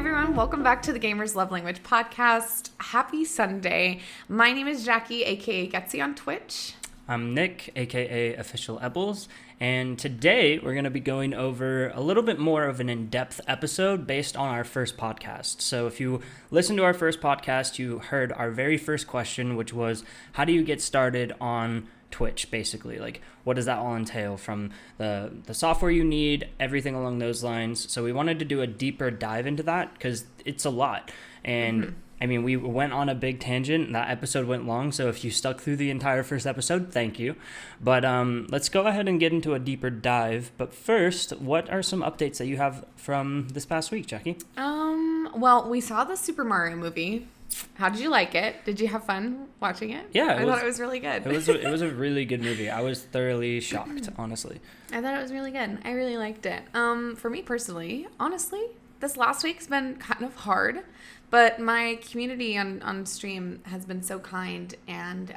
everyone, welcome back to the Gamers Love Language podcast. Happy Sunday. My name is Jackie, aka Getsy on Twitch. I'm Nick, aka Official EBELS, and today we're going to be going over a little bit more of an in-depth episode based on our first podcast. So if you listened to our first podcast, you heard our very first question, which was, how do you get started on Twitch, basically? Like, what does that all entail, from the software you need, everything along those lines. So we wanted to do a deeper dive into that because it's a lot. And I mean, we went on a big tangent. That episode went long, so if you stuck through the entire first episode, thank you. But let's go ahead and get into a deeper dive. But first, what are some updates that you have from this past week, Jackie? Well, we saw the Super Mario movie. How did you like it? Did you have fun watching it? Yeah, I thought it was really good. It was a really good movie. I was thoroughly shocked, honestly. I thought it was really good. I really liked it. For me personally, honestly, this last week's been kind of hard, but my community on stream has been so kind, and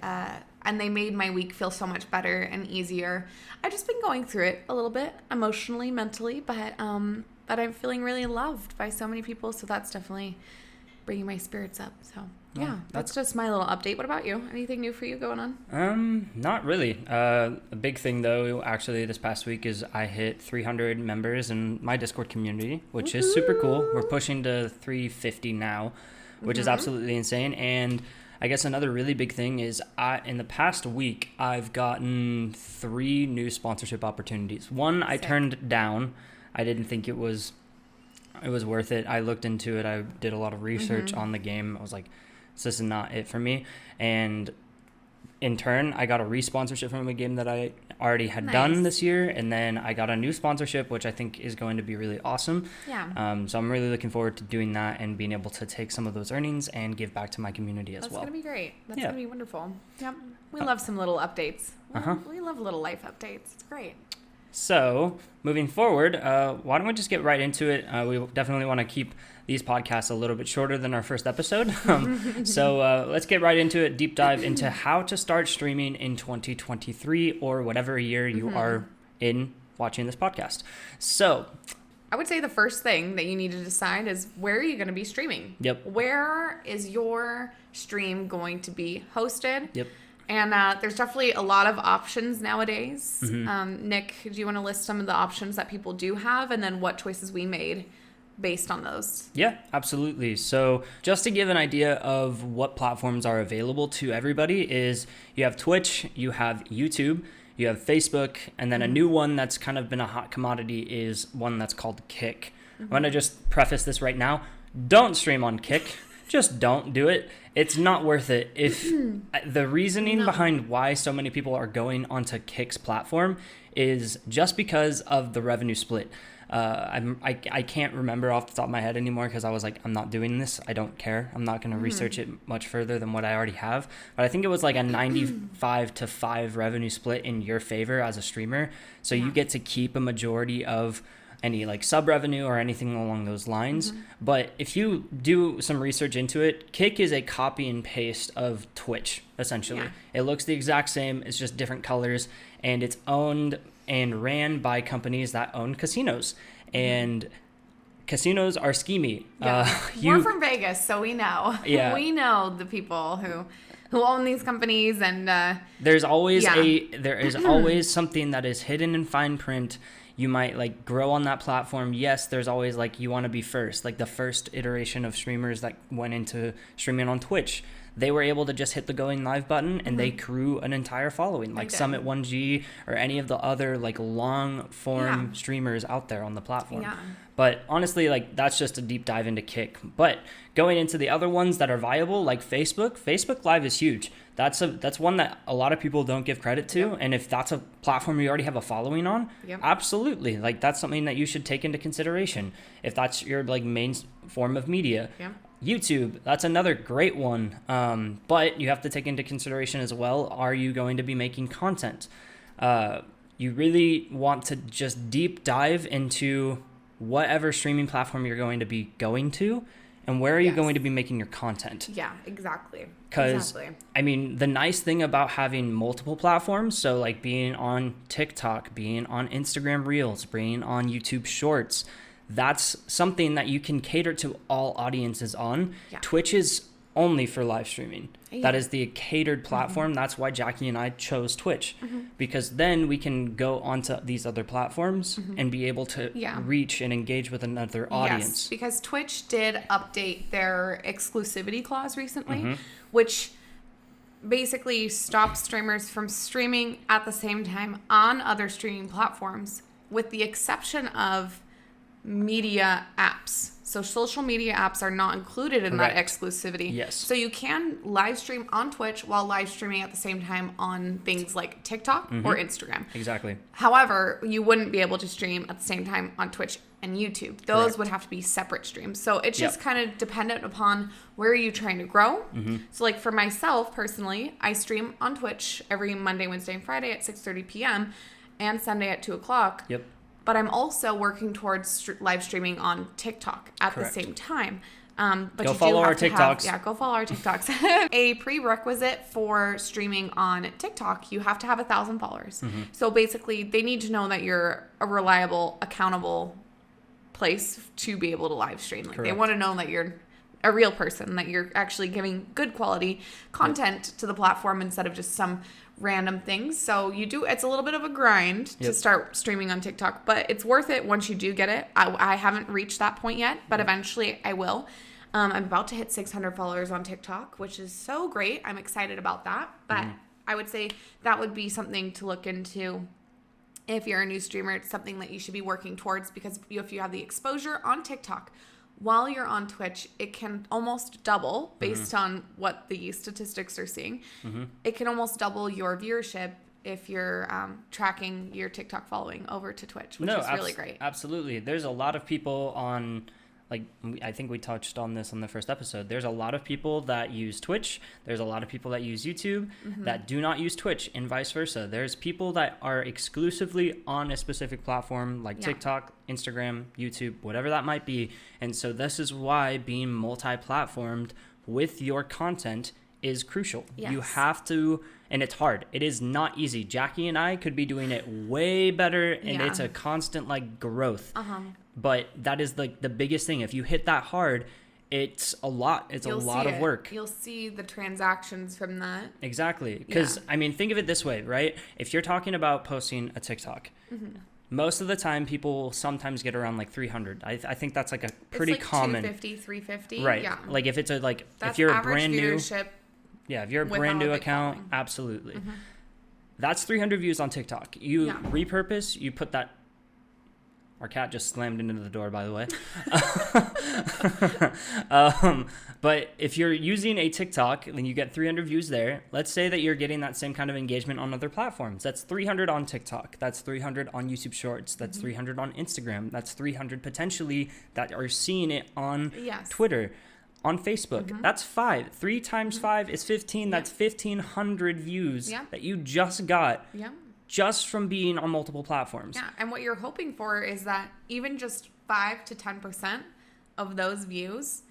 they made my week feel so much better and easier. I've just been going through it a little bit emotionally, mentally, but I'm feeling really loved by so many people, so that's definitely bringing my spirits up. So yeah, that's just my little update. What about you? Anything new for you going on? Not really. A big thing though, actually, this past week is I hit 300 members in my Discord community, which is super cool. We're pushing to 350 now, which is absolutely insane. And I guess another really big thing is in the past week, I've gotten 3 new sponsorship opportunities. One I turned down. I didn't think it was worth it. I looked into it. I did a lot of research on the game. I was like, this is not it for me. And in turn, I got a re-sponsorship from a game that I already had done this year. And then I got a new sponsorship, which I think is going to be really awesome. Yeah. So I'm really looking forward to doing that and being able to take some of those earnings and give back to my community as well. That's going to be great. That's going to be wonderful. Yep. We love some little updates. We love little life updates. It's great. So, moving forward, why don't we just get right into it? We definitely want to keep these podcasts a little bit shorter than our first episode. So let's get right into it, deep dive into how to start streaming in 2023 or whatever year you are in watching this podcast. So, I would say the first thing that you need to decide is, where are you going to be streaming? Yep. Where is your stream going to be hosted? Yep. And there's definitely a lot of options nowadays. Nick, do you want to list some of the options that people do have, and then what choices we made based on those? Yeah, absolutely. So just to give an idea of what platforms are available to everybody is, you have Twitch, you have YouTube, you have Facebook, and then a new one that's kind of been a hot commodity is one that's called Kick. I'm going to just preface this right now. Don't stream on Kick. Just don't do it. It's not worth it. If the reasoning behind why so many people are going onto Kick's platform is just because of the revenue split. I can't remember off the top of my head anymore, because I was like, I'm not doing this. I don't care. I'm not going to research it much further than what I already have. But I think it was like a 95-5 revenue split in your favor as a streamer. So you get to keep a majority of any like sub revenue or anything along those lines. But if you do some research into it, Kick is a copy and paste of Twitch, essentially. Yeah. It looks the exact same. It's just different colors, and it's owned and ran by companies that own casinos. And casinos are schemy. Yeah. We're from Vegas, so we know. Yeah. We know the people who own these companies, and there's always there is always something that is hidden in fine print. You might like grow on that platform. Yes, there's always like, you want to be first. Like the first iteration of streamers that went into streaming on Twitch, they were able to just hit the going live button and they grew an entire following, like Summit 1G or any of the other like long form streamers out there on the platform. Yeah. But honestly, like that's just a deep dive into Kick. But going into the other ones that are viable, like Facebook Live is huge. That's one that a lot of people don't give credit to. And if that's a platform you already have a following on, absolutely. Like that's something that you should take into consideration if that's your like main form of media. Yeah. YouTube, that's another great one. But you have to take into consideration as well, are you going to be making content? You really want to just deep dive into whatever streaming platform you're going to be going to, and where are you going to be making your content? Yeah, exactly. Because, I mean, the nice thing about having multiple platforms, so like being on TikTok, being on Instagram Reels, being on YouTube Shorts, that's something that you can cater to all audiences on. Yeah. Twitch is only for live streaming. Yeah. That is the catered platform. That's why Jackie and I chose Twitch, because then we can go onto these other platforms and be able to reach and engage with another audience. Yes, because Twitch did update their exclusivity clause recently, which basically stops streamers from streaming at the same time on other streaming platforms, with the exception of media apps. So social media apps are not included in that exclusivity. Yes. So you can live stream on Twitch while live streaming at the same time on things like TikTok or Instagram. Exactly. However, you wouldn't be able to stream at the same time on Twitch and YouTube. Those would have to be separate streams. So it's just kind of dependent upon where are you trying to grow. So like for myself personally, I stream on Twitch every Monday, Wednesday, and Friday at 6:30 p.m. and Sunday at 2 o'clock. Yep. But I'm also working towards live streaming on TikTok at the same time. But go follow our TikToks. Go follow our TikToks. A prerequisite for streaming on TikTok, you have to have 1,000 followers. So basically, they need to know that you're a reliable, accountable place to be able to live stream. Like they want to know that you're a real person, that you're actually giving good quality content to the platform instead of just some random things. So it's a little bit of a grind to start streaming on TikTok, but it's worth it once you do get it. I haven't reached that point yet, but eventually I will. I'm about to hit 600 followers on TikTok, which is so great. I'm excited about that. But I would say that would be something to look into. If you're a new streamer, it's something that you should be working towards, because if you have the exposure on TikTok while you're on Twitch, it can almost double based on what the statistics are seeing. It can almost double your viewership if you're tracking your TikTok following over to Twitch, which is really great. Absolutely. There's a lot of people on, like, I think we touched on this on the first episode. There's a lot of people that use Twitch. There's a lot of people that use YouTube that do not use Twitch, and vice versa. There's people that are exclusively on a specific platform like TikTok, Instagram, YouTube, whatever that might be. And so this is why being multi-platformed with your content is crucial. You have to, and it's hard. It is not easy. Jackie and I could be doing it way better, and it's a constant like growth. But that is like the biggest thing. If you hit that hard, it's a lot. It's a lot of work. You'll see the transactions from that. Exactly. Because, I mean, think of it this way, right? If you're talking about posting a TikTok, most of the time people sometimes get around like 300. I think that's like a pretty it's like common. 250, 350. Right. Yeah. Like if it's a, like, that's if you're a average brand new. viewership. Yeah, if you're a brand new account, absolutely. That's 300 views on TikTok. You repurpose, you put that. Our cat just slammed into the door, by the way. But if you're using a TikTok, then you get 300 views there. Let's say that you're getting that same kind of engagement on other platforms. That's 300 on TikTok. That's 300 on YouTube Shorts. That's 300 on Instagram. That's 300 potentially that are seeing it on Twitter. On Facebook, that's 5. 3 times 5 is 15. That's 1,500 views that you just got just from being on multiple platforms. Yeah, and what you're hoping for is that even just 5 to 10% of those views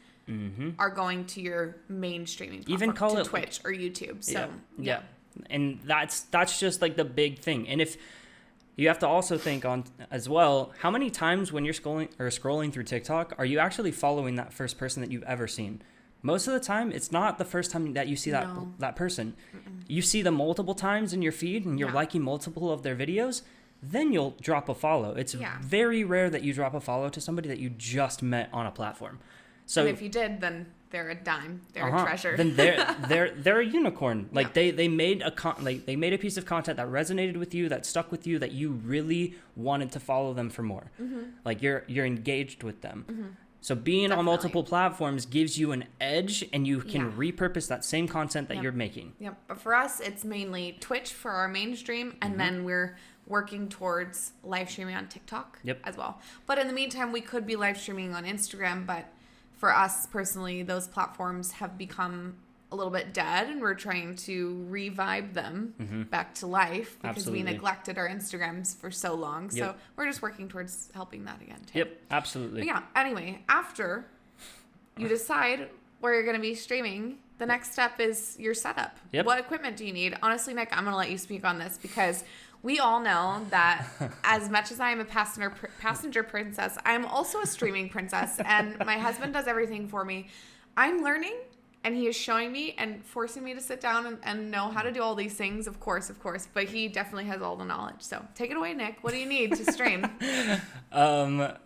are going to your main streaming platform, even call it Twitch or YouTube. So and that's just like the big thing. And if you have to also think on as well, how many times when you're scrolling through TikTok are you actually following that first person that you've ever seen? Most of the time, it's not the first time that you see that person. You see them multiple times in your feed and you're liking multiple of their videos, then you'll drop a follow. It's very rare that you drop a follow to somebody that you just met on a platform. So and if you did, then they're a dime. They're a treasure. Then they're a unicorn. Like they made they made a piece of content that resonated with you, that stuck with you, that you really wanted to follow them for more. Like you're engaged with them. So being on multiple platforms gives you an edge, and you can repurpose that same content that you're making. Yep. But for us, it's mainly Twitch for our mainstream, and then we're working towards live streaming on TikTok as well. But in the meantime, we could be live streaming on Instagram, but for us personally, those platforms have become a little bit dead, and we're trying to revive them back to life because we neglected our Instagrams for so long. So we're just working towards helping that again too. Yep, absolutely. But yeah, anyway, after you decide where you're going to be streaming, the next step is your setup. What equipment do you need? Honestly, Nick, I'm going to let you speak on this because We all know that as much as I am a passenger princess, I'm also a streaming princess, and my husband does everything for me. I'm learning, and he is showing me and forcing me to sit down and know how to do all these things, of course, but he definitely has all the knowledge. So take it away, Nick. What do you need to stream?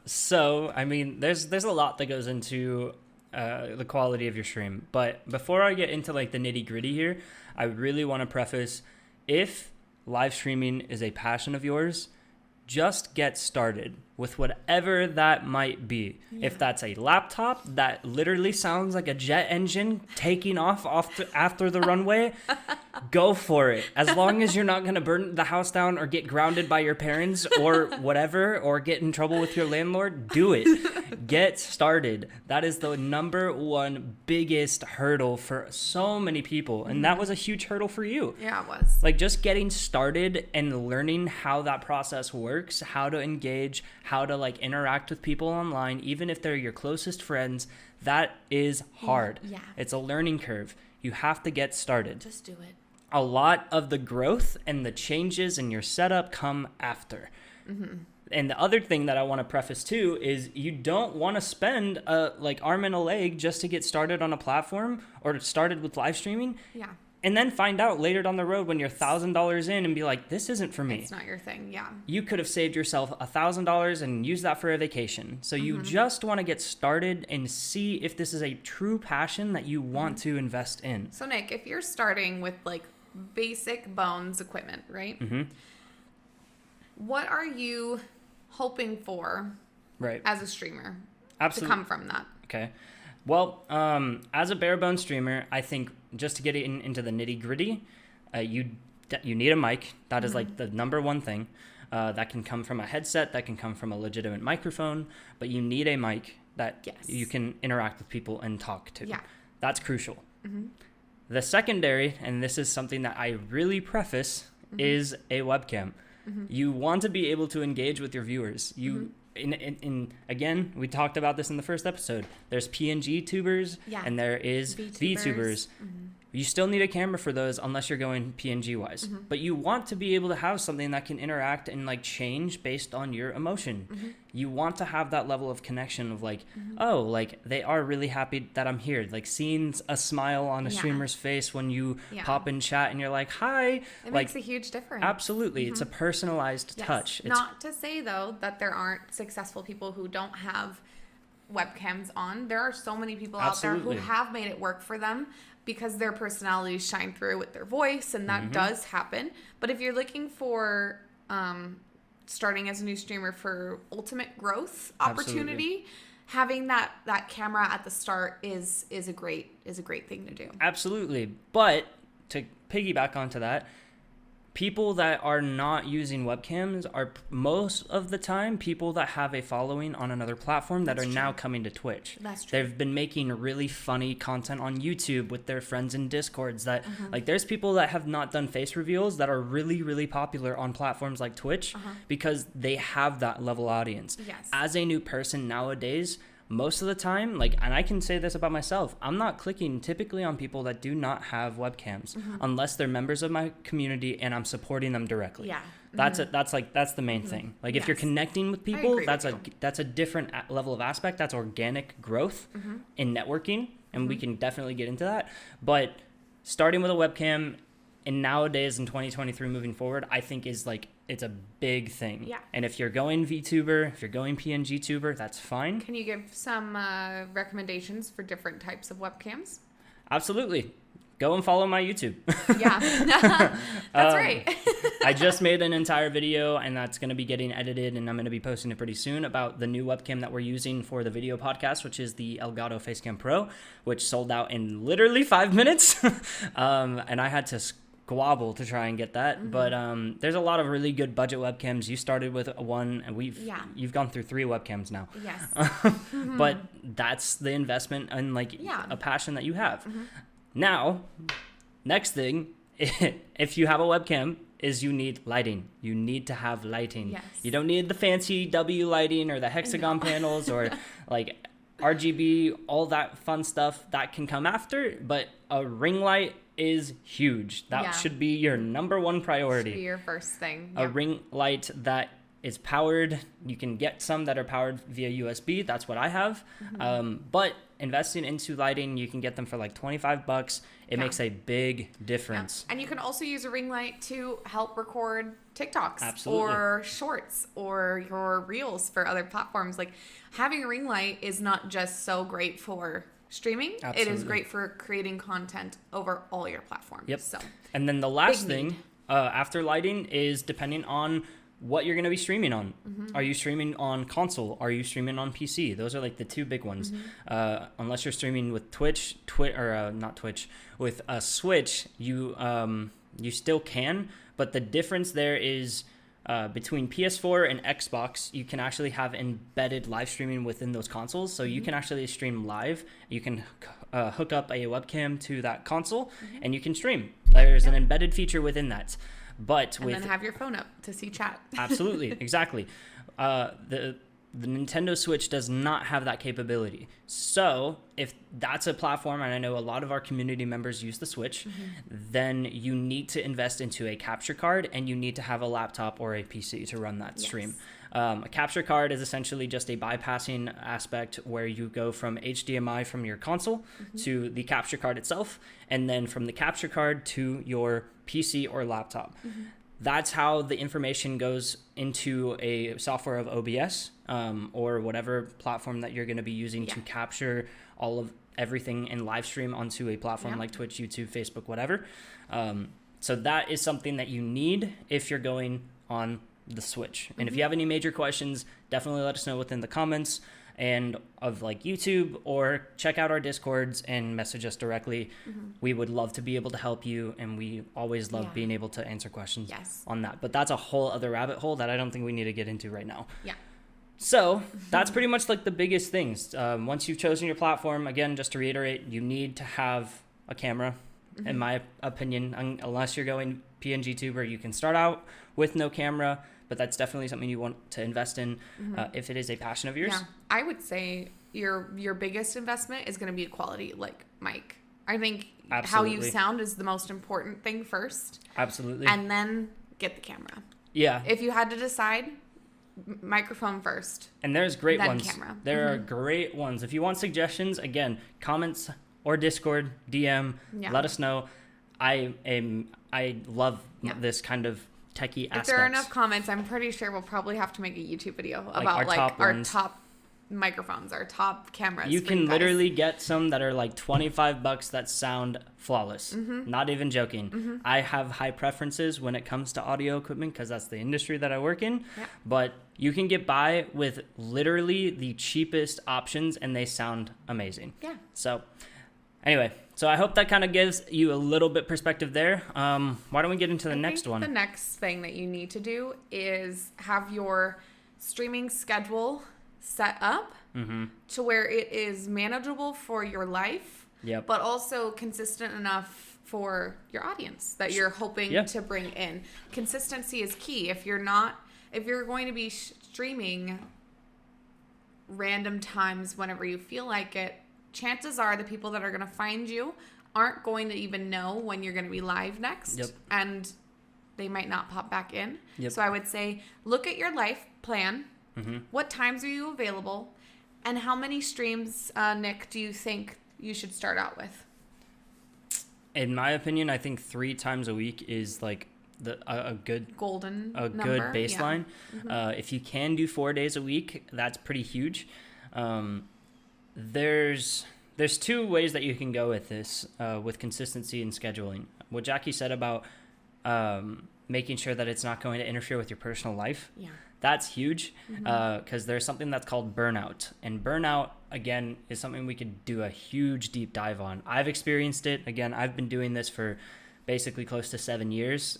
So, I mean, there's a lot that goes into the quality of your stream. But before I get into like the nitty gritty here, I really want to preface, if live streaming is a passion of yours, just get started with whatever that might be. Yeah. If that's a laptop that literally sounds like a jet engine taking off after the runway, go for it. As long as you're not going to burn the house down or get grounded by your parents or whatever, or get in trouble with your landlord, do it. Get started. That is the number one biggest hurdle for so many people. And that was a huge hurdle for you. Yeah, it was. Like just getting started and learning how that process works, how to engage, how to like interact with people online, even if they're your closest friends, that is hard. Yeah. It's a learning curve. You have to get started. Just do it. A lot of the growth and the changes in your setup come after. Mm-hmm. And the other thing that I want to preface too is you don't want to spend like arm and a leg just to get started on a platform or started with live streaming. Yeah. And then find out later down the road when you're $1,000 in and be like, this isn't for me. It's not your thing, yeah. You could have saved yourself $1,000 and used that for a vacation. So you just want to get started and see if this is a true passion that you want to invest in. So Nick, if you're starting with like basic bones equipment, right? Mm-hmm. What are you hoping for as a streamer to come from that? Okay. Well, as a bare bone streamer, I think just to get into the nitty gritty, you need a mic. That is like the number one thing. That can come from a headset, that can come from a legitimate microphone, but you need a mic that you can interact with people and talk to. Yeah. That's crucial. Mm-hmm. The secondary, and this is something that I really preface, is a webcam. Mm-hmm. You want to be able to engage with your viewers. You again, we talked about this in the first episode. There's PNG tubers and there is VTubers. Mm-hmm. You still need a camera for those unless you're going PNG wise. Mm-hmm. But you want to be able to have something that can interact and like change based on your emotion. Mm-hmm. You want to have that level of connection of like, oh, like they are really happy that I'm here. Like seeing a smile on a streamer's face when you pop in chat and you're like, hi. It makes a huge difference. Absolutely. Mm-hmm. It's a personalized touch. It's not to say though that there aren't successful people who don't have webcams on. There are so many people out there who have made it work for them because their personalities shine through with their voice, and that does happen. But if you're looking for starting as a new streamer for ultimate growth opportunity, having that camera at the start is a great thing to do. Absolutely. But to piggyback onto that, people that are not using webcams are most of the time people that have a following on another platform that are now coming to Twitch. That's true. They've been making really funny content on YouTube with their friends in Discords that like there's people that have not done face reveals that are really, really popular on platforms like Twitch because they have that level audience. Yes. As a new person nowadays, most of the time, like, and I can say this about myself, I'm not clicking typically on people that do not have webcams unless they're members of my community and I'm supporting them directly. Yeah. That's the main thing. Like if you're connecting with people, that's a different level of aspect. That's organic growth in networking, and we can definitely get into that. But starting with a webcam, and nowadays in 2023 moving forward, I think is like, it's a big thing. Yeah. And if you're going VTuber, if you're going PNG tuber, that's fine. Can you give some recommendations for different types of webcams? Absolutely. Go and follow my YouTube. Yeah. That's right. I just made an entire video, and that's going to be getting edited, and I'm going to be posting it pretty soon, about the new webcam that we're using for the video podcast, which is the Elgato Facecam Pro, which sold out in literally 5 minutes. And I had to squabble to try and get that, but there's a lot of really good budget webcams. You started with one, and you've gone through 3 webcams now. Yes. But that's the investment and like a passion that you have. Now, next thing, if you have a webcam, is you need lighting. You need to have lighting. Yes. You don't need the fancy W lighting or the hexagon panels or like RGB, all that fun stuff that can come after, but a ring light is huge. That should be your number one priority. Should be your first thing. A ring light that is powered. You can get some that are powered via USB. That's what I have. But investing into lighting, you can get them for like $25. It makes a big difference. And you can also use a ring light to help record TikToks Absolutely. or shorts or your reels for other platforms. Like having a ring light is not just so great for streaming. Absolutely. It is great for creating content over all your platforms. Yep. So, and then the last big need. thing after lighting is depending on what you're going to be streaming on. Are you streaming on console? Are you streaming on PC? Those are like the two big ones. Unless you're streaming with with a Switch, you still can, but the difference there is between PS4 and Xbox, you can actually have embedded live streaming within those consoles. So you can actually stream live. You can hook up a webcam to that console and you can stream. There's an embedded feature within that. But and then have your phone up to see chat. Absolutely, exactly. The Nintendo Switch does not have that capability. So if that's a platform, and I know a lot of our community members use the Switch, then you need to invest into a capture card and you need to have a laptop or a PC to run that stream. A capture card is essentially just a bypassing aspect where you go from HDMI from your console to the capture card itself, and then from the capture card to your PC or laptop. That's how the information goes into a software of OBS or whatever platform that you're going to be using to capture all of everything and live stream onto a platform like Twitch, YouTube, Facebook, whatever. So that is something that you need if you're going on the Switch. And if you have any major questions, definitely let us know within the comments and of like YouTube, or check out our Discords and message us directly. We would love to be able to help you, and we always love being able to answer questions on that. But that's a whole other rabbit hole that I don't think we need to get into right now. So that's pretty much like the biggest things. Once you've chosen your platform, again, just to reiterate, you need to have a camera, in my opinion, unless you're going PNG tuber. You can start out with no camera, but that's definitely something you want to invest in if it is a passion of yours. I would say your biggest investment is going to be a quality like mic. I think how you sound is the most important thing first. Absolutely. And then get the camera. Yeah. If you had to decide, microphone first. And there's great then ones. Camera. There are great ones. If you want suggestions, again, comments or Discord, DM, let us know. I love this kind of techie aspects. If there are enough comments, I'm pretty sure we'll probably have to make a YouTube video about our top microphones, our top cameras. You can literally get some that are like $25 that sound flawless. Not even joking. I have high preferences when it comes to audio equipment because that's the industry that I work in. But you can get by with literally the cheapest options and they sound amazing. So anyway, so I hope that kind of gives you a little bit perspective there. Why don't we get into the next one? The next thing that you need to do is have your streaming schedule set up to where it is manageable for your life, but also consistent enough for your audience that you're hoping to bring in. Consistency is key. If you're going to be streaming random times whenever you feel like it, chances are the people that are going to find you aren't going to even know when you're going to be live next, and they might not pop back in. So I would say look at your life plan. What times are you available, and how many streams, Nick, do you think you should start out with? In my opinion, I think 3 times a week is like a good golden number. Good baseline. If you can do 4 days a week, that's pretty huge. There's 2 ways that you can go with this, with consistency and scheduling. What Jackie said about making sure that it's not going to interfere with your personal life. That's huge, because there's something that's called burnout. And burnout, again, is something we could do a huge deep dive on. I've experienced it. Again, I've been doing this for basically close to 7 years,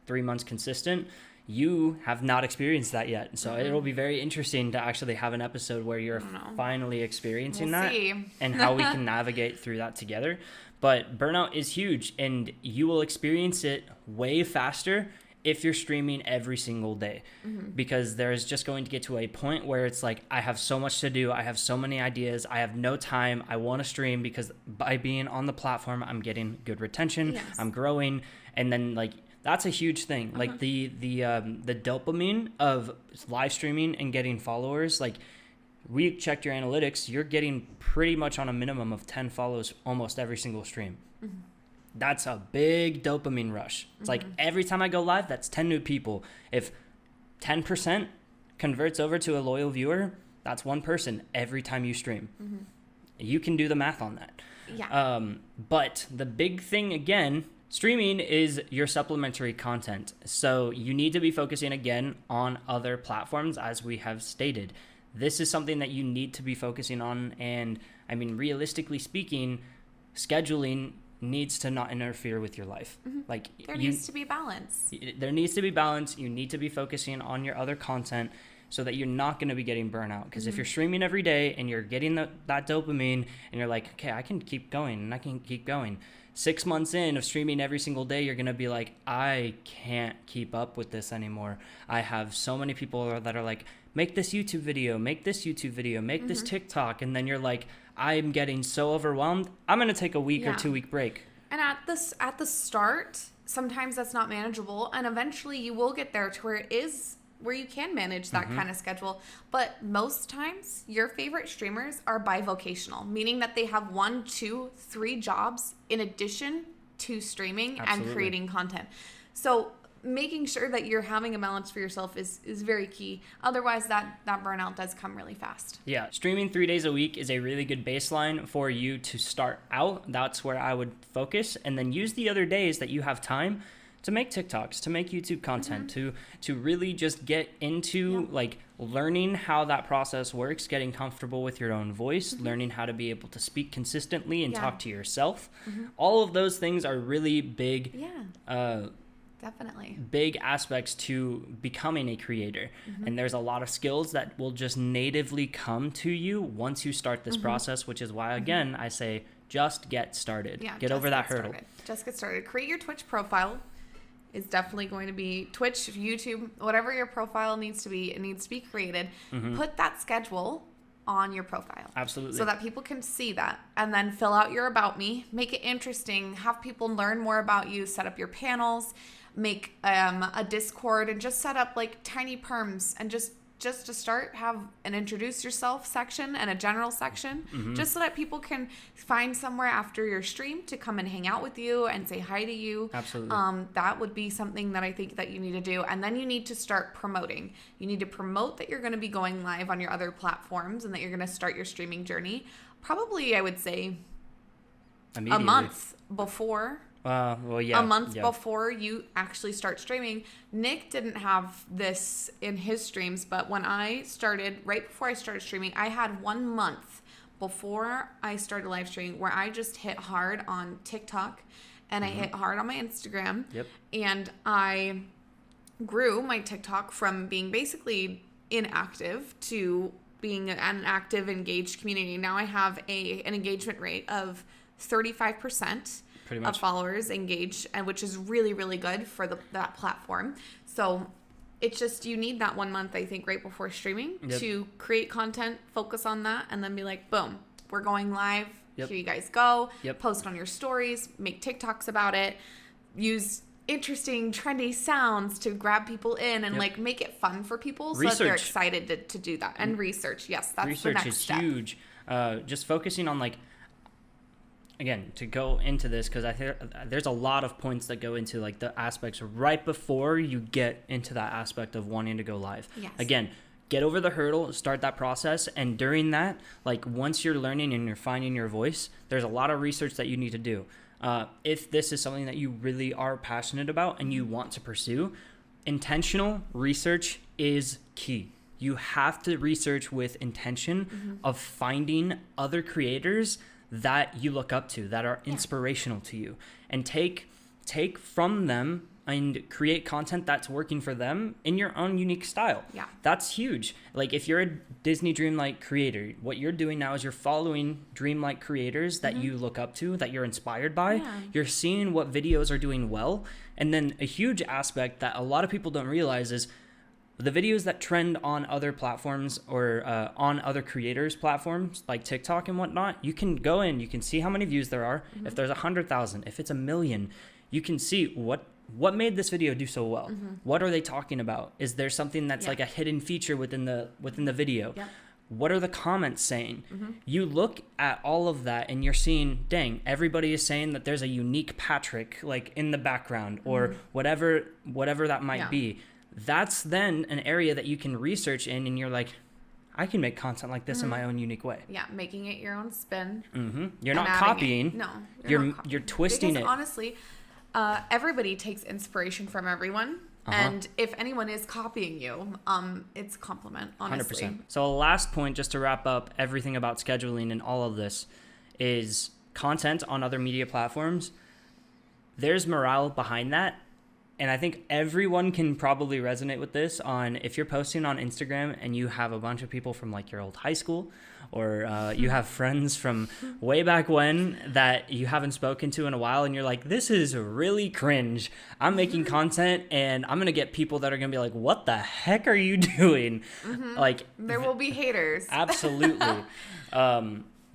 3 months consistent. You have not experienced that yet. So it'll be very interesting to actually have an episode where you're finally experiencing that and how we can navigate through that together. But burnout is huge, and you will experience it way faster if you're streaming every single day, because there's just going to get to a point where it's like, I have so much to do. I have so many ideas. I have no time. I want to stream because by being on the platform, I'm getting good retention. Yes. I'm growing. And then like, that's a huge thing. Like the dopamine of live streaming and getting followers, like we checked your analytics, you're getting pretty much on a minimum of 10 follows almost every single stream. That's a big dopamine rush. It's like every time I go live, that's 10 new people. If 10% converts over to a loyal viewer, that's one person every time you stream. You can do the math on that. Yeah. But the big thing again, streaming is your supplementary content. So you need to be focusing again on other platforms, as we have stated. This is something that you need to be focusing on. And I mean, realistically speaking, scheduling needs to not interfere with your life. Like there needs to be balance. There needs to be balance. You need to be focusing on your other content so that you're not going to be getting burnout. Because if you're streaming every day and you're getting that dopamine and you're like, okay, I can keep going and I can keep going. 6 months in of streaming every single day, you're going to be like, I can't keep up with this anymore. I have so many people that are like, make this YouTube video, make this YouTube video, make this TikTok. And then you're like, I'm getting so overwhelmed. I'm going to take a week or 2 week break. And at the start, sometimes that's not manageable. And eventually you will get there to where you can manage that kind of schedule. But most times your favorite streamers are bivocational, meaning that they have 1, 2, 3 jobs in addition to streaming and creating content. So making sure that you're having a balance for yourself is very key. Otherwise, that burnout does come really fast. Yeah, streaming 3 days a week is a really good baseline for you to start out. That's where I would focus, and then use the other days that you have time to make TikToks, to make YouTube content, to really just get into like learning how that process works, getting comfortable with your own voice, learning how to be able to speak consistently and talk to yourself. All of those things are really big. Definitely. Big aspects to becoming a creator. And there's a lot of skills that will just natively come to you once you start this process, which is why, again, I say just get started. Yeah, get over that hurdle. Just get started. Create your Twitch profile. Is definitely going to be Twitch, YouTube, whatever your profile needs to be. It needs to be created. Put that schedule on your profile. Absolutely. So that people can see that, and then fill out your about me, make it interesting, have people learn more about you, set up your panels, make a Discord, and just set up like tiny perms, and just to start, have an introduce yourself section and a general section, just so that people can find somewhere after your stream to come and hang out with you and say hi to you. Absolutely. That would be something that I think that you need to do. And then you need to start promoting. You need to promote that you're going to be going live on your other platforms and that you're going to start your streaming journey. Probably, I would say, a month before. A month before you actually start streaming. Nick didn't have this in his streams, but when I started, right before I started streaming, I had 1 month before I started live streaming where I just hit hard on TikTok and I hit hard on my Instagram. And I grew my TikTok from being basically inactive to being an active, engaged community. Now I have an engagement rate of 35%. Of followers engaged, and which is really, really good for that platform. So it's just, you need that 1 month, I think, right before streaming to create content, focus on that, and then be like, boom, we're going live. Here you guys go. Post on your stories, make TikToks about it, use interesting, trendy sounds to grab people in and like make it fun for people so that they're excited to do that. And research, yes, that's the next step. Research is huge. Just focusing on like, again, to go into this, because I think there's a lot of points that go into like the aspects right before you get into that aspect of wanting to go live. Again, get over the hurdle, start that process, and during that, like once you're learning and you're finding your voice, there's a lot of research that you need to do. If this is something that you really are passionate about and you want to pursue, intentional research is key. You have to research with intention of finding other creators that you look up to, that are inspirational to you, and take from them and create content that's working for them in your own unique style. Yeah. That's huge. Like if you're a Disney Dreamlight creator, what you're doing now is you're following Dreamlight creators that you look up to, that you're inspired by. Yeah. You're seeing what videos are doing well. And then a huge aspect that a lot of people don't realize is the videos that trend on other platforms or on other creators' platforms like TikTok and whatnot, you can go in, you can see how many views there are. If there's 100,000, if it's 1 million, you can see what made this video do so well. What are they talking about? Is there something that's like a hidden feature within the video? Yep. What are the comments saying? You look at all of that and you're seeing, dang, everybody is saying that there's a unique Patrick like in the background or whatever that might be. That's then an area that you can research in, and you're like, I can make content like this in my own unique way. Yeah, making it your own spin. You're not copying. No, You're twisting because it. Honestly, everybody takes inspiration from everyone, and if anyone is copying you, it's a compliment. Honestly, 100%. So last point, just to wrap up everything about scheduling and all of this, is content on other media platforms. There's morale behind that. And I think everyone can probably resonate with this on if you're posting on Instagram and you have a bunch of people from like your old high school or you have friends from way back when that you haven't spoken to in a while and you're like, this is really cringe. I'm making content and I'm going to get people that are going to be like, what the heck are you doing? Like there will be haters. Absolutely.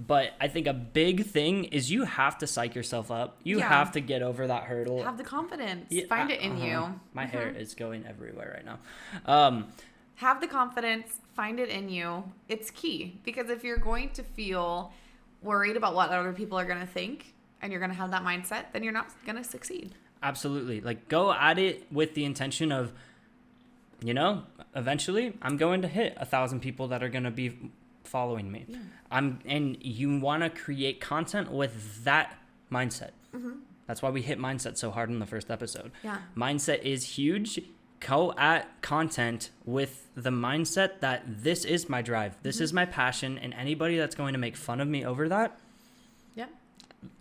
But I think a big thing is you have to psych yourself up. You have to get over that hurdle. Have the confidence. Find it in you. My hair is going everywhere right now. Have the confidence. Find it in you. It's key. Because if you're going to feel worried about what other people are going to think and you're going to have that mindset, then you're not going to succeed. Absolutely. Like go at it with the intention of, you know, eventually I'm going to hit 1,000 people that are going to be following me. And you want to create content with that mindset. That's why we hit mindset so hard in the first episode. Mindset is huge. Go at content with the mindset that this is my drive, this is my passion, and anybody that's going to make fun of me over that,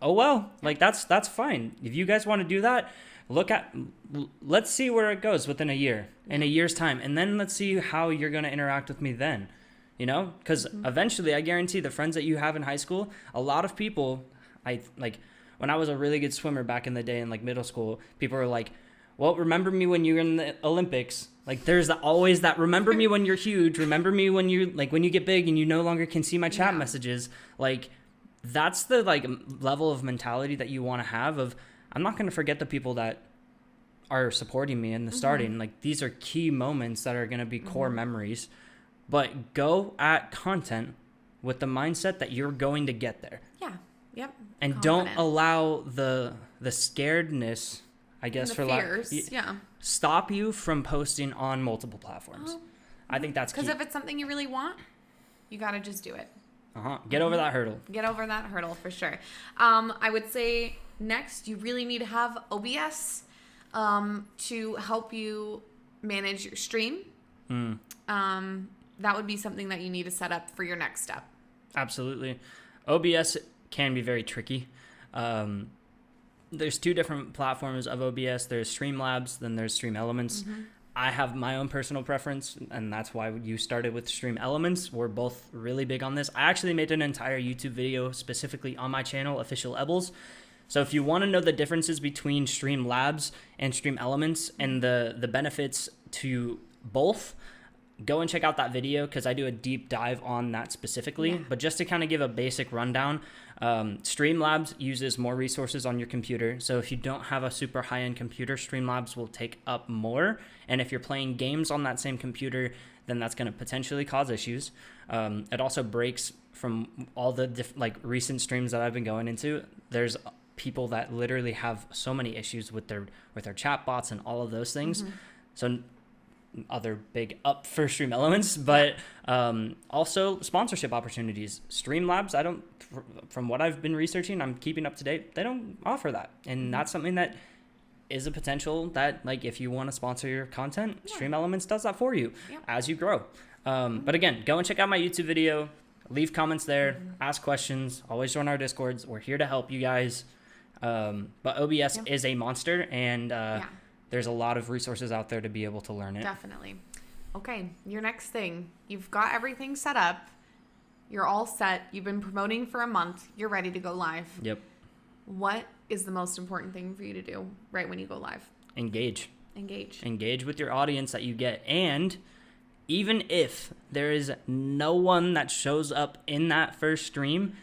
oh well, like that's fine. If you guys want to do that, let's see where it goes within a year, in a year's time, and then let's see how you're going to interact with me then. You know, because eventually I guarantee the friends that you have in high school, a lot of people, when I was a really good swimmer back in the day in like middle school, people were like, well, remember me when you're in the Olympics. Like there's always that, remember me when you're huge, remember me when you get big and you no longer can see my chat messages. Like that's the like level of mentality that you want to have of, I'm not going to forget the people that are supporting me in the starting. Like these are key moments that are going to be core memories. But go at content with the mindset that you're going to get there. And don't allow the scaredness, I guess, for fears, stop you from posting on multiple platforms. I think that's key. Because if it's something you really want, you got to just do it. Get over that hurdle. Get over that hurdle for sure. I would say next, you really need to have OBS to help you manage your stream. That would be something that you need to set up for your next step. Absolutely. OBS can be very tricky. There's two different platforms of OBS. There's Streamlabs, then there's Stream Elements. I have my own personal preference, and that's why you started with Stream Elements. We're both really big on this. I actually made an entire YouTube video specifically on my channel, Official EBELS. So if you want to know the differences between Streamlabs and Stream Elements and the benefits to both, go and check out that video because I do a deep dive on that specifically. But just to kind of give a basic rundown, Streamlabs uses more resources on your computer. So if you don't have a super high-end computer, Streamlabs will take up more. And if you're playing games on that same computer, then that's going to potentially cause issues. It also breaks from all the recent streams that I've been going into. There's people that literally have so many issues with their chat bots and all of those things. So other big up for Stream Elements, but also sponsorship opportunities. Streamlabs, from what I've been researching, I'm keeping up to date, they don't offer that. And that's something that is a potential that, like, if you want to sponsor your content, Stream Elements does that for you as you grow. But again, go and check out my YouTube video, leave comments there, ask questions, always join our Discords. We're here to help you guys. But OBS is a monster, and there's a lot of resources out there to be able to learn it. Definitely. Okay, your next thing. You've got everything set up. You're all set. You've been promoting for a month. You're ready to go live. Yep. What is the most important thing for you to do right when you go live? Engage with your audience that you get. And even if there is no one that shows up in that first stream,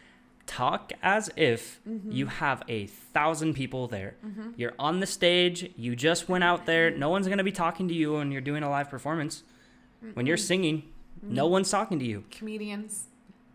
talk as if you have 1,000 people there. You're on the stage. You just went out there. No one's going to be talking to you when you're doing a live performance. When you're singing, no one's talking to you. Comedians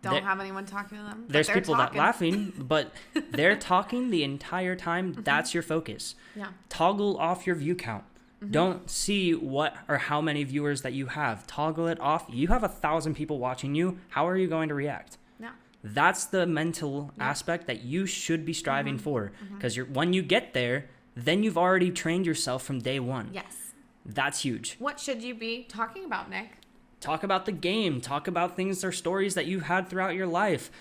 don't have anyone talking to them. There's people that laughing, but they're talking the entire time. That's your focus. Yeah. Toggle off your view count. Don't see what or how many viewers that you have. Toggle it off. You have 1,000 people watching you. How are you going to react? Yeah. That's the mental aspect that you should be striving for. Because when you get there, then you've already trained yourself from day one. Yes. That's huge. What should you be talking about, Nick? Talk about the game. Talk about things or stories that you've had throughout your life.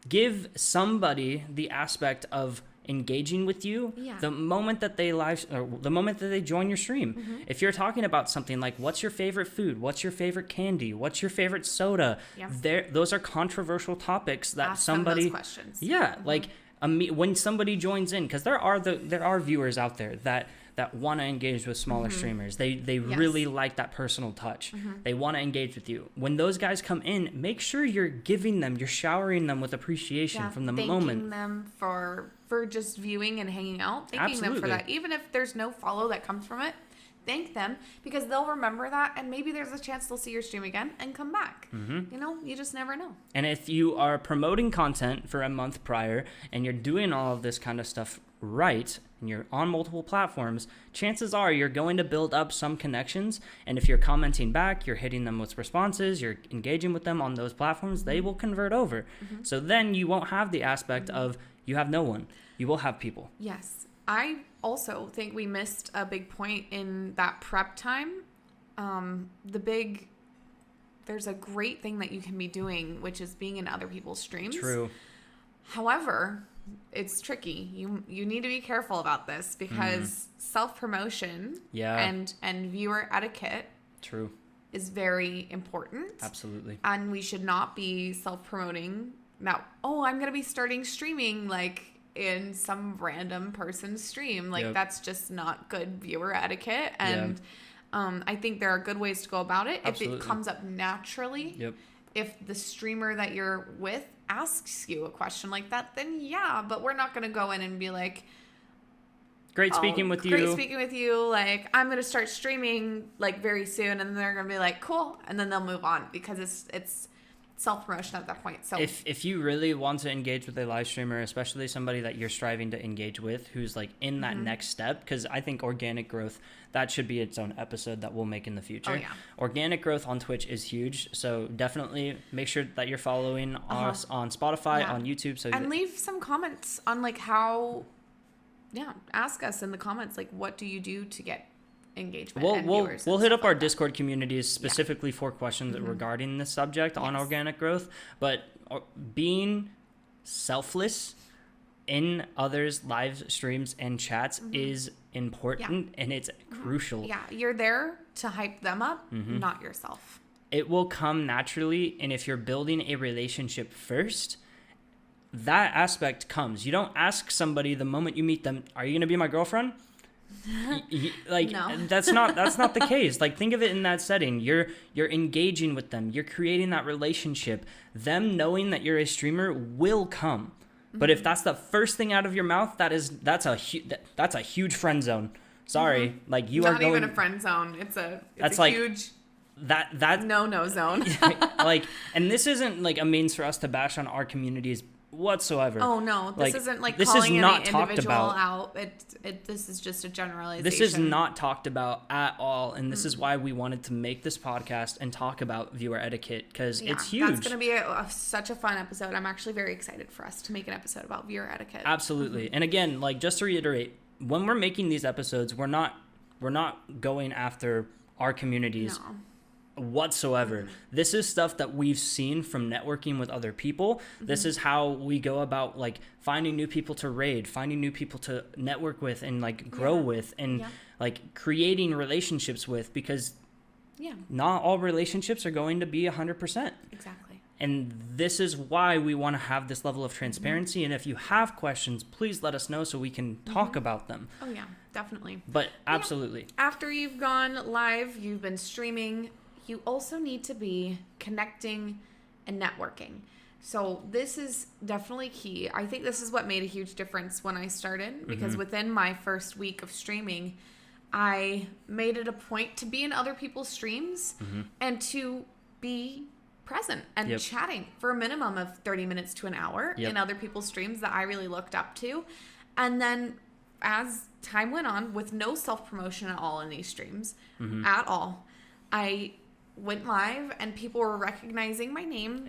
Give somebody the aspect of engaging with you the moment that they join your stream. If you're talking about something like what's your favorite food, what's your favorite candy, what's your favorite soda, those are controversial topics that Ask somebody them those questions. like when somebody joins in, because there are viewers out there that want to engage with smaller streamers. They really like that personal touch. They want to engage with you. When those guys come in, make sure you're showering them with appreciation from the moment. Thanking them for just viewing and hanging out. Thanking them for that. Even if there's no follow that comes from it, thank them, because they'll remember that, and maybe there's a chance they'll see your stream again and come back. You just never know. And if you are promoting content for a month prior and you're doing all of this kind of stuff right, and you're on multiple platforms, chances are you're going to build up some connections. And if you're commenting back, you're hitting them with responses, you're engaging with them on those platforms, they will convert over. So then you won't have the aspect of you have no one. You will have people. Yes. I also think we missed a big point in that prep time. There's a great thing that you can be doing, which is being in other people's streams. True. However, it's tricky. You need to be careful about this, because self-promotion and viewer etiquette is very important. Absolutely. And we should not be self-promoting now. Oh, I'm going to be starting streaming like in some random person's stream. Like that's just not good viewer etiquette. And I think there are good ways to go about it. Absolutely. If it comes up naturally. If the streamer that you're with asks you a question like that, then but we're not going to go in and be like, great speaking with you. Like, I'm going to start streaming like very soon. And then they're going to be like, cool. And then they'll move on, because it's self-promotion at that point. So if you really want to engage with a live streamer, especially somebody that you're striving to engage with, who's like in that next step, because I think organic growth, that should be its own episode that we'll make in the future. Organic growth on Twitch is huge, so definitely make sure that you're following us on Spotify, on YouTube, and leave some comments on like how ask us in the comments, like, what do you do to get engagement and viewers. We'll hit up our Discord communities specifically for questions regarding this subject on organic growth, but being selfless in others' live streams and chats is important, and it's crucial. Yeah, you're there to hype them up, not yourself. It will come naturally, and if you're building a relationship first, that aspect comes. You don't ask somebody the moment you meet them, are you going to be my girlfriend? No. that's not the case. Like, think of it in that setting. You're engaging with them. You're creating that relationship. Them knowing that you're a streamer will come. But if that's the first thing out of your mouth, that's a huge friend zone. Sorry, like you not are going. Not even a friend zone. It's a huge. That no zone. Like, and this isn't like a means for us to bash on our communities whatsoever. Oh no, this isn't like this calling is not any talked individual about. out. This is just a generalization. This is not talked about at all, and this is why we wanted to make this podcast and talk about viewer etiquette, because it's huge. That's going to be such a fun episode. I'm actually very excited for us to make an episode about viewer etiquette. Absolutely. And again, like, just to reiterate, when we're making these episodes, we're not going after our communities. No. whatsoever. This is stuff that we've seen from networking with other people. This is how we go about like finding new people to raid, finding new people to network with and like grow with, and like creating relationships with, because not all relationships are going to be 100%. Exactly. And this is why we want to have this level of transparency. And if you have questions, please let us know so we can talk about them. Oh yeah, definitely. But absolutely. After you've gone live, you've been streaming, you also need to be connecting and networking. So this is definitely key. I think this is what made a huge difference when I started, because within my first week of streaming, I made it a point to be in other people's streams and to be present and chatting for a minimum of 30 minutes to an hour in other people's streams that I really looked up to. And then as time went on, with no self-promotion at all in these streams at all, I went live and people were recognizing my name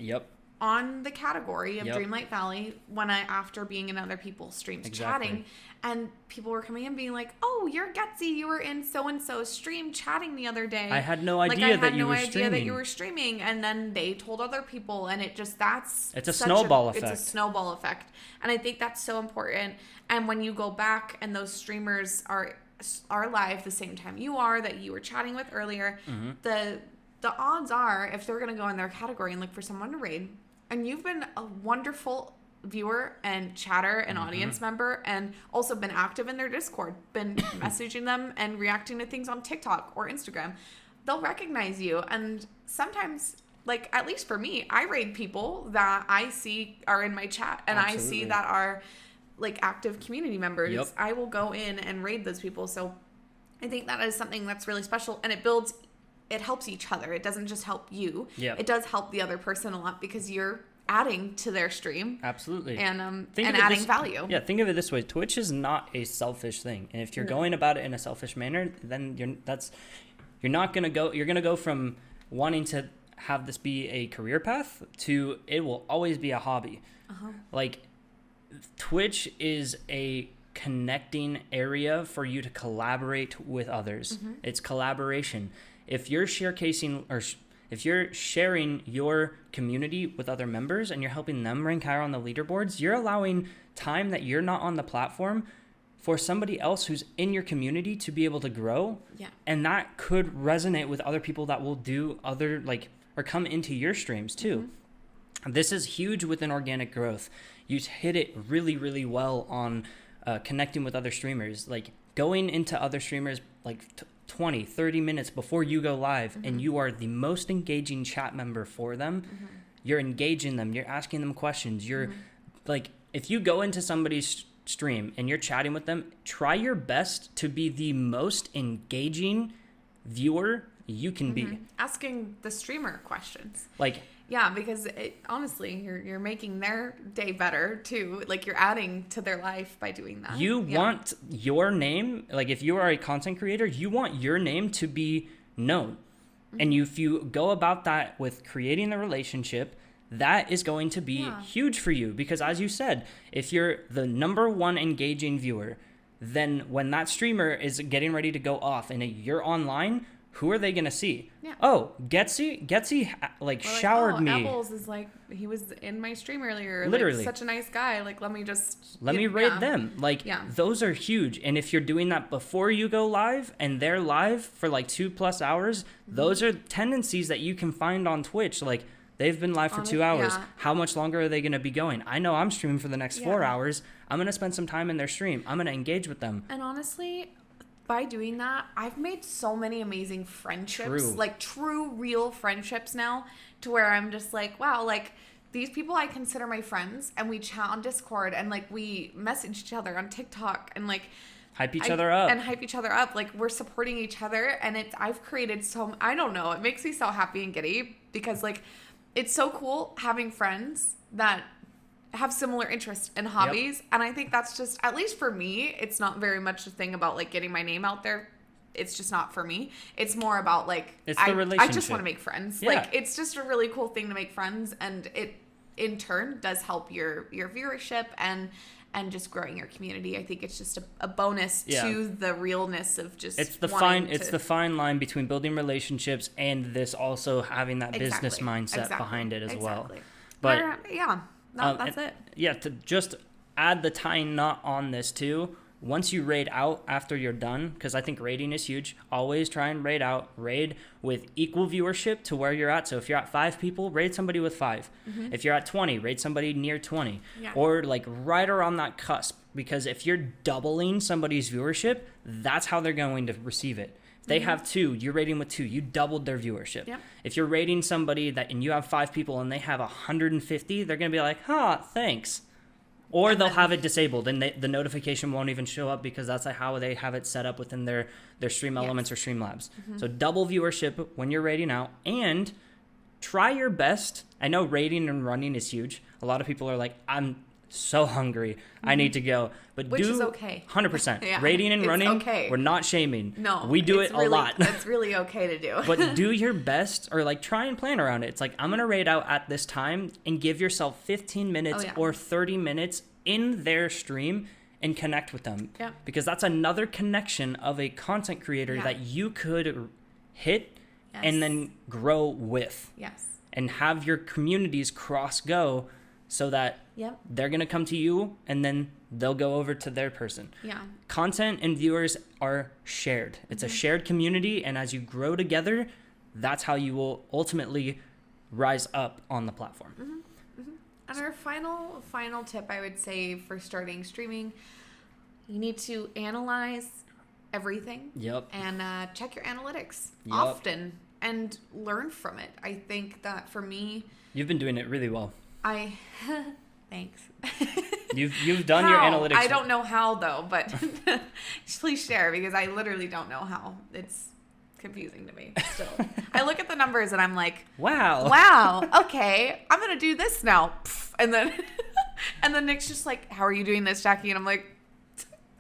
on the category of Dreamlight Valley after being in other people's streams chatting, and people were coming in being like, oh, you're Gutsy, you were in so-and-so stream chatting the other day. I had no idea that you were streaming. And then they told other people, and it just, it's a snowball effect. It's a snowball effect. And I think that's so important. And when you go back and those streamers are live the same time you are, that you were chatting with earlier, the odds are, if they're going to go in their category and look for someone to raid, and you've been a wonderful viewer and chatter and audience member, and also been active in their Discord, been messaging them and reacting to things on TikTok or Instagram, they'll recognize you. And sometimes, like, at least for me, I raid people that I see are in my chat, and I see that are like active community members. I will go in and raid those people. So I think that is something that's really special, and it helps each other. It doesn't just help you. It does help the other person a lot, because you're adding to their stream. Absolutely. And adding value. Yeah, think of it this way. Twitch is not a selfish thing. And if you're going about it in a selfish manner, then you're going to go from wanting to have this be a career path to it will always be a hobby. Like, Twitch is a connecting area for you to collaborate with others. It's collaboration. If you're if you're sharing your community with other members and you're helping them rank higher on the leaderboards, you're allowing time that you're not on the platform for somebody else who's in your community to be able to grow. And that could resonate with other people that will do other, like, or come into your streams too. This is huge within organic growth. You hit it really, really well on connecting with other streamers, like going into other streamers like 20, 30 minutes before you go live, and you are the most engaging chat member for them. You're engaging them. You're asking them questions. You're like, if you go into somebody's stream and you're chatting with them, try your best to be the most engaging viewer you can be. Asking the streamer questions. Like, yeah, because honestly, you're making their day better too. Like, you're adding to their life by doing that. You want your name, like if you are a content creator, you want your name to be known. And if you go about that with creating the relationship, that is going to be huge for you. Because as you said, if you're the number one engaging viewer, then when that streamer is getting ready to go off and you're online, who are they going to see? Oh, Getsy like showered me. EBELS is like, he was in my stream earlier. Literally. Like, such a nice guy. Like, let me raid them. Like, those are huge. And if you're doing that before you go live and they're live for like 2+ hours, those are tendencies that you can find on Twitch. Like, they've been live for 2 hours. How much longer are they going to be going? I know I'm streaming for the next 4 hours. I'm going to spend some time in their stream. I'm going to engage with them. And honestly, by doing that, I've made so many amazing friendships, like true, real friendships now, to where I'm just like, wow, like, these people I consider my friends, and we chat on Discord, and like we message each other on TikTok, and like hype each other up. Like, we're supporting each other, and I've created I don't know, it makes me so happy and giddy, because like, it's so cool having friends that have similar interests and hobbies. And I think that's just, at least for me, it's not very much a thing about like getting my name out there. It's just not for me. It's more about like, I just want to make friends. Like, it's just a really cool thing to make friends, and it in turn does help your viewership and and just growing your community. I think it's just a bonus to the realness of just it's the fine line between building relationships and this also having that business mindset behind it as well. But that's it. Yeah, to just add the tying knot on this too. Once you raid out after you're done, because I think raiding is huge, always try and raid with equal viewership to where you're at. So if you're at 5 people, raid somebody with 5. If you're at 20, raid somebody near 20. Or like right around that cusp. Because if you're doubling somebody's viewership, that's how they're going to receive it. If they have 2, you're raiding with 2, you doubled their viewership. If you're raiding somebody and you have 5 people and they have 150, they're going to be like, thanks. Or they'll have it disabled and the notification won't even show up because that's how they have it set up within their Stream Elements or Streamlabs. So double viewership when you're raiding out, and try your best. I know raiding and running is huge. A lot of people are like, I'm so hungry. I need to go. Which is okay. 100%. Raiding and running, we're not shaming. No. We do it a lot. It's really okay to do. But do your best, or like try and plan around it. It's like, I'm going to raid out at this time, and give yourself 15 minutes or 30 minutes in their stream and connect with them. Because that's another connection of a content creator that you could hit and then grow with. And have your communities cross go so that they're going to come to you and then they'll go over to their person. Content and viewers are shared. It's a shared community, and as you grow together, that's how you will ultimately rise up on the platform. And our final tip, I would say, for starting streaming, you need to analyze everything. And check your analytics often and learn from it. I think that for me, you've been doing it really well. Thanks. You've done your analytics. I don't know how though, but please share, because I literally don't know how. It's confusing to me still. I look at the numbers and I'm like, wow, okay, I'm gonna do this now, and then Nick's just like, how are you doing this, Jackie? And I'm like,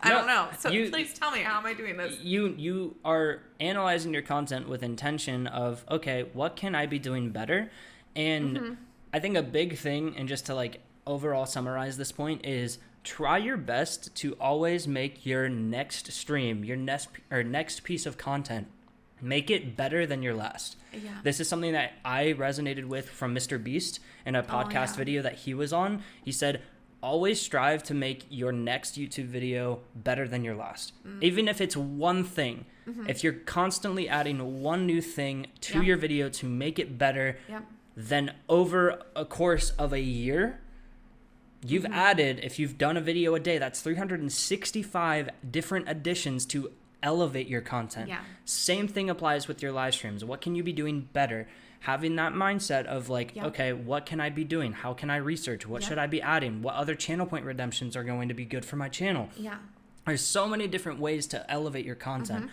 I don't know. So please tell me, how am I doing this? You are analyzing your content with intention of, okay, what can I be doing better? And I think a big thing, and just to like overall summarize this point, is try your best to always make your next stream, your next piece of content, make it better than your last. This is something that I resonated with from Mr. Beast in a podcast video that he was on. He said, always strive to make your next YouTube video better than your last. Even if it's one thing. If you're constantly adding one new thing to your video to make it better, then over a course of a year, you've added, if you've done a video a day, that's 365 different additions to elevate your content. Same thing applies with your live streams. What can you be doing better? Having that mindset of like, okay, what can I be doing? How can I research? What should I be adding? What other channel point redemptions are going to be good for my channel? There's so many different ways to elevate your content.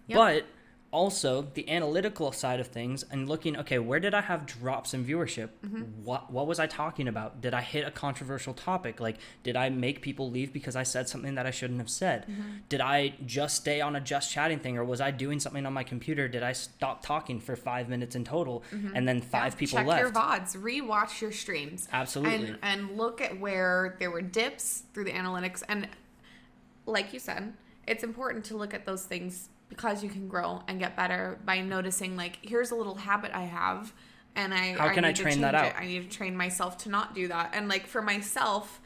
But also the analytical side of things, and looking, okay, where did I have drops in viewership? What was I talking about? Did I hit a controversial topic? Like, did I make people leave because I said something that I shouldn't have said? Did I just stay on a just chatting thing, or was I doing something on my computer? Did I stop talking for 5 minutes in total and then 5 people left? Check your VODs, rewatch your streams. Absolutely. And look at where there were dips through the analytics. And like you said, it's important to look at those things, because you can grow and get better by noticing, like, here's a little habit I have, and how can I train that out? I need to train myself to not do that. And like for myself,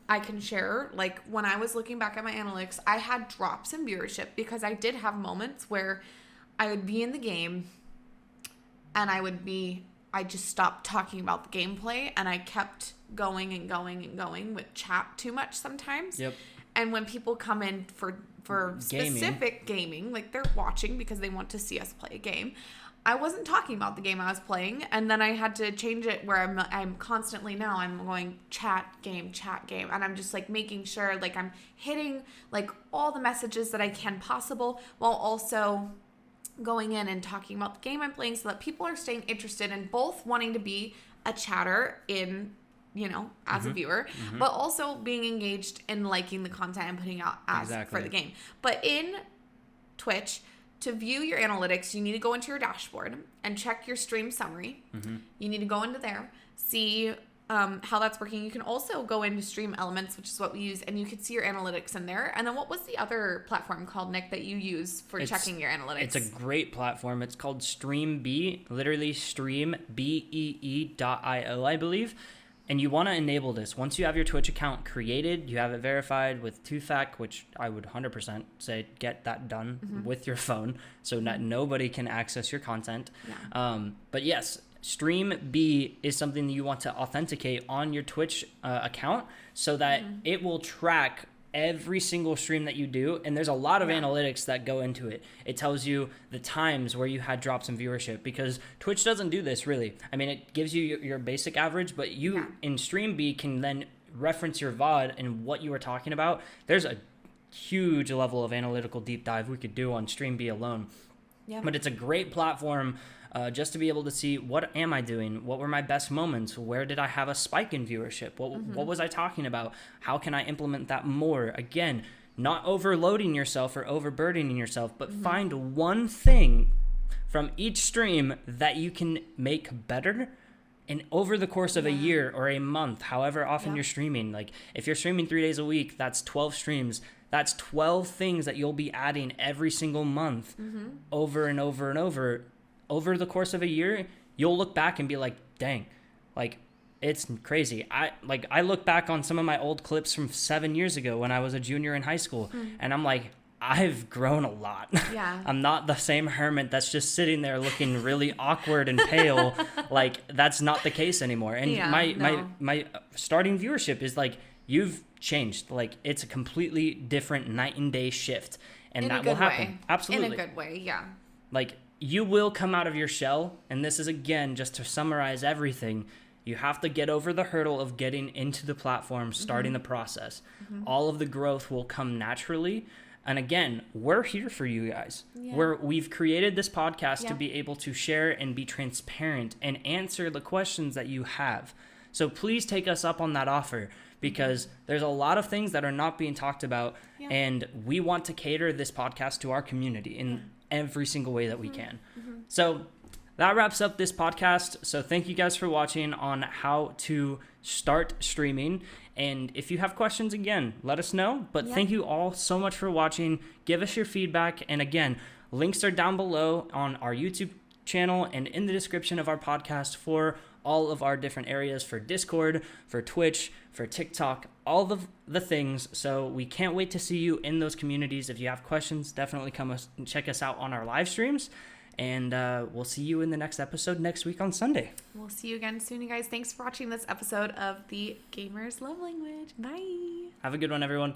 I can share, like, when I was looking back at my analytics, I had drops in viewership because I did have moments where I would be in the game and I just stopped talking about the gameplay, and I kept going and going and going with chat too much sometimes. And when people come in for specific gaming, like they're watching because they want to see us play a game, I wasn't talking about the game I was playing, and then I had to change it where I'm constantly now I'm going chat game, and I'm just like making sure like I'm hitting like all the messages that I can possible, while also going in and talking about the game I'm playing, so that people are staying interested in both wanting to be a chatter in, you know, as a viewer, but also being engaged and liking the content I'm putting out as for the game. But in Twitch, to view your analytics, you need to go into your dashboard and check your stream summary. You need to go into there, see how that's working, you can also go into Stream Elements, which is what we use, and you can see your analytics in there. And then what was the other platform called, Nick, that you use for checking your analytics? It's a great platform. It's called StreamBee, literally streambee.io, I believe. And you want to enable this. Once you have your Twitch account created, you have it verified with 2FAC, which I would 100% say get that done with your phone so that nobody can access your content. Yeah. But yes, StreamBee is something that you want to authenticate on your Twitch account so that it will track every single stream that you do, and there's a lot of analytics that go into it. It tells you the times where you had drops in viewership, because Twitch doesn't do this really. I mean, it gives you your basic average, but you in StreamBee can then reference your VOD and what you were talking about. There's a huge level of analytical deep dive we could do on StreamBee alone. But it's a great platform just to be able to see, what am I doing? What were my best moments? Where did I have a spike in viewership? What was I talking about? How can I implement that more? Again, not overloading yourself or overburdening yourself, but find one thing from each stream that you can make better. And over the course of a year or a month, however often you're streaming, like if you're streaming 3 days a week, that's 12 streams. That's 12 things that you'll be adding every single month over and over and over. Over the course of a year, you'll look back and be like, dang, like it's crazy. I look back on some of my old clips from 7 years ago when I was a junior in high school, and I'm like, I've grown a lot. Yeah. I'm not the same hermit that's just sitting there looking really awkward and pale. Like that's not the case anymore. And my starting viewership is like, you've changed. Like it's a completely different night and day shift, and that will happen. Absolutely. In a good way. Yeah. Like you will come out of your shell, and this is again just to summarize everything. You have to get over the hurdle of getting into the platform, starting the process. All of the growth will come naturally. And again, we're here for you guys. We've created this podcast to be able to share and be transparent and answer the questions that you have. So please take us up on that offer, because there's a lot of things that are not being talked about, and we want to cater this podcast to our community in every single way that we can. So that wraps up this podcast. So thank you guys for watching on how to start streaming. And if you have questions, again, let us know. But thank you all so much for watching. Give us your feedback. And again, links are down below on our YouTube channel and in the description of our podcast for all of our different areas, for Discord, for Twitch, for TikTok, all of the things. So we can't wait to see you in those communities. If you have questions, definitely come and check us out on our live streams. And we'll see you in the next episode next week on Sunday. We'll see you again soon, you guys. Thanks for watching this episode of the Gamers Love Language. Bye. Have a good one, everyone.